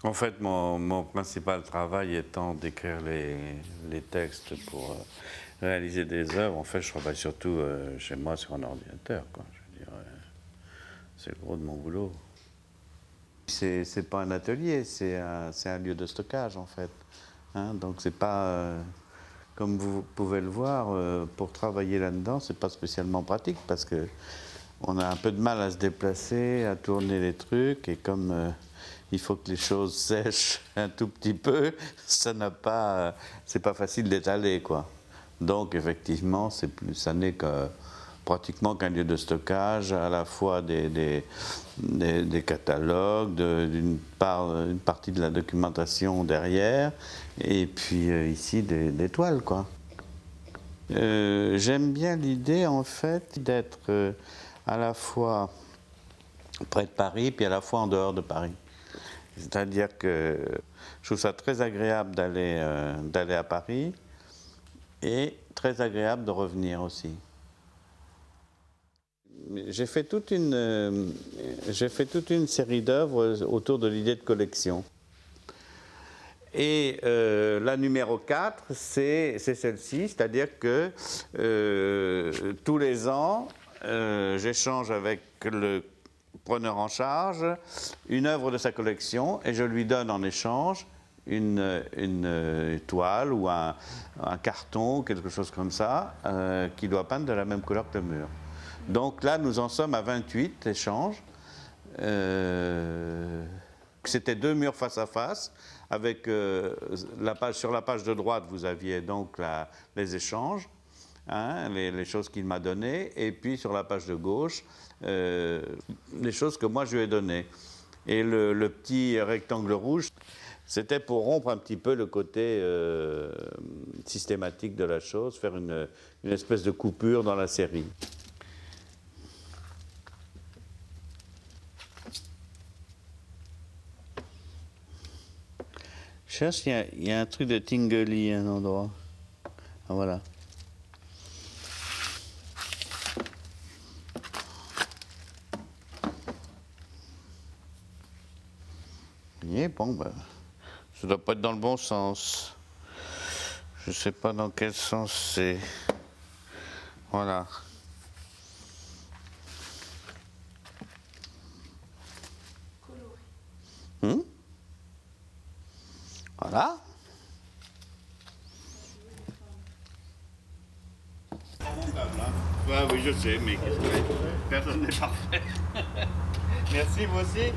En fait, mon principal travail étant d'écrire les textes pour réaliser des œuvres, en fait, je travaille surtout chez moi sur un ordinateur, quoi. Je veux dire, c'est le gros de mon boulot. C'est pas un atelier, c'est un lieu de stockage, en fait. Hein, donc c'est pas, comme vous pouvez le voir, pour travailler là-dedans, c'est pas spécialement pratique parce que on a un peu de mal à se déplacer, à tourner les trucs, et comme il faut que les choses sèchent un tout petit peu, c'est pas facile d'étaler, quoi. Donc effectivement, ça n'est que pratiquement qu'un lieu de stockage, à la fois des catalogues, une partie de la documentation derrière, et puis ici des toiles, quoi. J'aime bien l'idée, en fait, d'être à la fois près de Paris, puis à la fois en dehors de Paris. C'est-à-dire que je trouve ça très agréable d'aller à Paris, et très agréable de revenir aussi. J'ai fait toute une série d'œuvres autour de l'idée de collection. Et la numéro 4, c'est celle-ci, c'est-à-dire que tous les ans, j'échange avec le preneur en charge une œuvre de sa collection et je lui donne en échange une toile ou un carton, quelque chose comme ça, qui doit peindre de la même couleur que le mur. Donc là, nous en sommes à 28 échanges. C'était 2 murs face à face. Avec sur la page de droite, vous aviez donc les échanges, hein, les choses qu'il m'a données, et puis sur la page de gauche, les choses que moi je lui ai données. Et le petit rectangle rouge, c'était pour rompre un petit peu le côté systématique de la chose, faire une espèce de coupure dans la série. Je cherche, il y a un truc de Tinguely, un endroit. Ah, voilà. Et bon, ben, ça doit pas être dans le bon sens. Je sais pas dans quel sens c'est. Voilà. Voilà. Oui, je sais, mais personne n'est parfait. Merci, vous aussi.